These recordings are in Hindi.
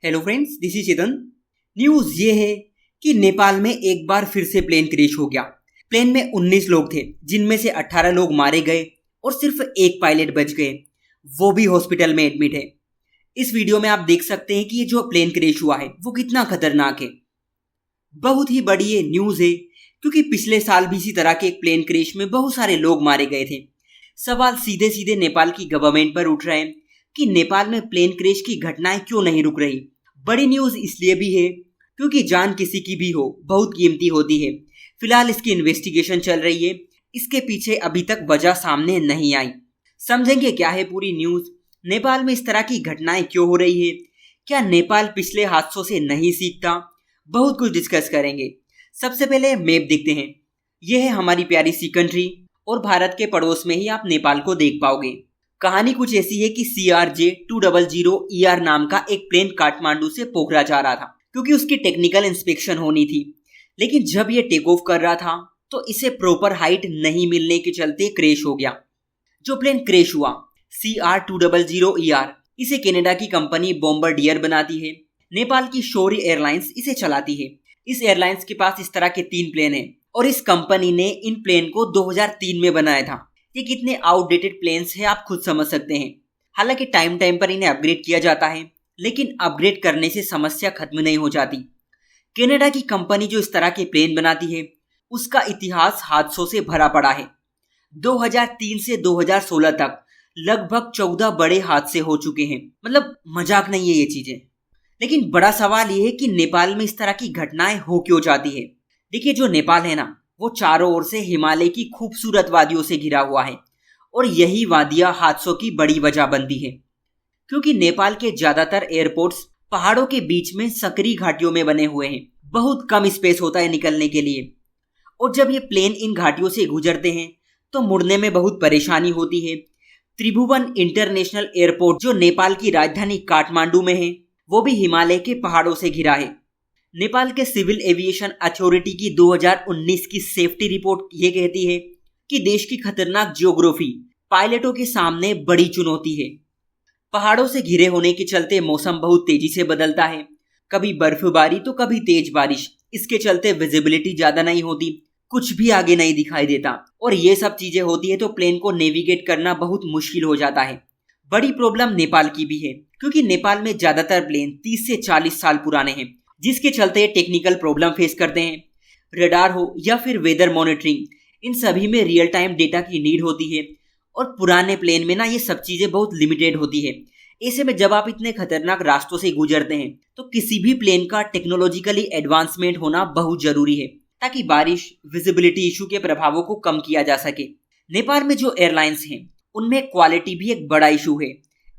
Hello friends, this is Chetan. News ये है कि नेपाल में एक बार फिर से प्लेन क्रैश हो गया। प्लेन में 19 लोग थे, जिनमें से 18 लोग मारे गए और सिर्फ एक पायलट बच गए, वो भी हॉस्पिटल में एडमिट है। इस वीडियो में आप देख सकते हैं कि ये जो प्लेन क्रैश हुआ है वो कितना खतरनाक है। बहुत ही बड़ी ये न्यूज है क्योंकि पिछले साल भी इसी तरह के एक प्लेन क्रैश में बहुत सारे लोग मारे गए थे। सवाल सीधे सीधे नेपाल की गवर्नमेंट पर उठ रहे हैं कि नेपाल में प्लेन क्रैश की घटनाएं क्यों नहीं रुक रही। बड़ी न्यूज इसलिए भी है क्योंकि जान किसी की भी हो बहुत कीमती होती है। फिलहाल इसकी इन्वेस्टिगेशन चल रही है, इसके पीछे अभी तक वजह सामने नहीं आई। समझेंगे क्या है पूरी न्यूज, नेपाल में इस तरह की घटनाएं क्यों हो रही है, क्या नेपाल पिछले हादसों से नहीं सीखता, बहुत कुछ डिस्कस करेंगे। सबसे पहले मैप देखते हैं। यह है हमारी प्यारी सी कंट्री और भारत के पड़ोस में ही आप नेपाल को देख पाओगे। कहानी कुछ ऐसी है कि CRJ-200ER नाम का एक प्लेन काठमांडू से पोखरा जा रहा था क्योंकि उसकी टेक्निकल इंस्पेक्शन होनी थी। लेकिन जब ये टेक ऑफ कर रहा था तो इसे प्रॉपर हाइट नहीं मिलने के चलते क्रैश हो गया। जो प्लेन क्रैश हुआ CR-200ER, इसे कनाडा की कंपनी बॉम्बार्डियर बनाती है। नेपाल की शौर्य एयरलाइंस इसे चलाती है। इस एयरलाइंस के पास इस तरह के 3 प्लेन हैं और इस कंपनी ने इन प्लेन को 2003 में बनाया था। ये कितने आउटडेटेड प्लेन्स हैं आप खुद समझ सकते हैं। हालांकि टाइम टाइम पर इन्हें अपग्रेड किया जाता है, लेकिन अपग्रेड करने से समस्या खत्म नहीं हो जाती। कनाडा की कंपनी जो इस तरह के प्लेन बनाती है उसका इतिहास हादसों से भरा पड़ा है। 2003 से 2016 तक लगभग 14 बड़े हादसे हो चुके हैं। मतलब मजाक नहीं है ये चीजें। लेकिन बड़ा सवाल ये है कि नेपाल में इस तरह की घटनाएं हो क्यों जाती है। देखिए, जो नेपाल है ना, वो चारों ओर से हिमालय की खूबसूरत वादियों से घिरा हुआ है और यही वादियां हादसों की बड़ी वजह बनती है क्योंकि नेपाल के ज्यादातर एयरपोर्ट्स पहाड़ों के बीच में सकरी घाटियों में बने हुए हैं। बहुत कम स्पेस होता है निकलने के लिए और जब ये प्लेन इन घाटियों से गुजरते हैं तो मुड़ने में बहुत परेशानी होती है। त्रिभुवन इंटरनेशनल एयरपोर्ट जो नेपाल की राजधानी काठमांडू में है, वो भी हिमालय के पहाड़ों से घिरा है। नेपाल के सिविल एविएशन अथॉरिटी की 2019 की सेफ्टी रिपोर्ट ये कहती है कि देश की खतरनाक जियोग्राफी पायलटों के सामने बड़ी चुनौती है। पहाड़ों से घिरे होने के चलते मौसम बहुत तेजी से बदलता है, कभी बर्फबारी तो कभी तेज बारिश। इसके चलते विजिबिलिटी ज्यादा नहीं होती, कुछ भी आगे नहीं दिखाई देता और ये सब चीजें होती है तो प्लेन को नेविगेट करना बहुत मुश्किल हो जाता है। बड़ी प्रॉब्लम नेपाल की भी है क्योंकि नेपाल में ज्यादातर प्लेन 30 से 40 साल पुराने हैं, जिसके चलते टेक्निकल प्रॉब्लम फेस करते हैं। रडार हो या फिर वेदर मॉनिटरिंग, इन सभी में रियल टाइम डेटा की नीड होती है और पुराने प्लेन में ना ये सब चीजें बहुत लिमिटेड होती है। ऐसे में जब आप इतने खतरनाक रास्तों से गुजरते हैं तो किसी भी प्लेन का टेक्नोलॉजिकली एडवांसमेंट होना बहुत जरूरी है ताकि बारिश विजिबिलिटी इशू के प्रभावों को कम किया जा सके। नेपाल में जो एयरलाइंस हैं उनमें क्वालिटी भी एक बड़ा इशू है।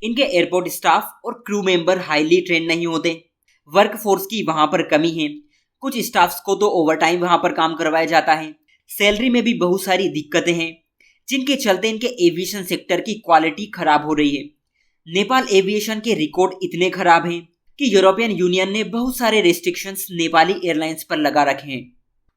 इनके एयरपोर्ट स्टाफ और क्रू मेंबर हाईली ट्रेन नहीं होते, वर्क फोर्स की वहां पर कमी है, कुछ स्टाफ्स को तो ओवरटाइम वहां पर काम करवाया जाता है, सैलरी में भी बहुत सारी दिक्कतें हैं जिनके चलते इनके एविएशन सेक्टर की क्वालिटी खराब हो रही है। नेपाल एविएशन के रिकॉर्ड इतने खराब हैं कि यूरोपियन यूनियन ने बहुत सारे रेस्ट्रिक्शंस नेपाली एयरलाइंस पर लगा रखे हैं।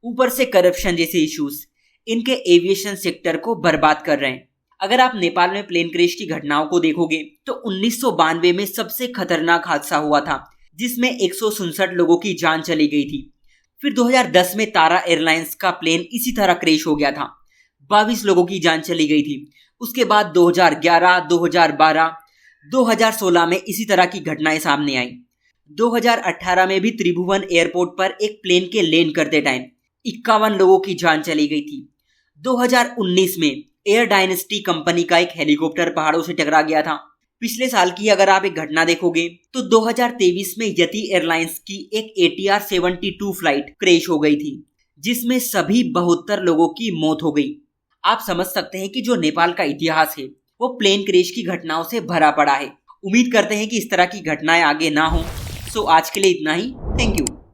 ऊपर से करप्शन जैसे इश्यूज इनके एविएशन सेक्टर को बर्बाद कर रहे हैं। अगर आप नेपाल में प्लेन क्रैश की घटनाओं को देखोगे तो 1992 में सबसे खतरनाक हादसा हुआ था जिसमें 167 लोगों की जान चली गई थी। फिर 2010 में तारा एयरलाइंस का प्लेन इसी तरह क्रैश हो गया था, 22 लोगों की जान चली गई थी। उसके बाद 2011, 2012, 2016 में इसी तरह की घटनाएं सामने आई। 2018 में भी त्रिभुवन एयरपोर्ट पर एक प्लेन के लैंड करते टाइम 51 लोगों की जान चली गई थी। 2019 में एयर डायनेस्टी कंपनी का एक हेलीकॉप्टर पहाड़ों से टकरा गया था। पिछले साल की अगर आप एक घटना देखोगे तो 2023 में यति एयरलाइंस की एक ATR 72 फ्लाइट क्रैश हो गई थी जिसमें सभी 72 लोगों की मौत हो गई। आप समझ सकते हैं कि जो नेपाल का इतिहास है वो प्लेन क्रैश की घटनाओं से भरा पड़ा है। उम्मीद करते हैं कि इस तरह की घटनाएं आगे ना हो। सो आज के लिए इतना ही। Thank you.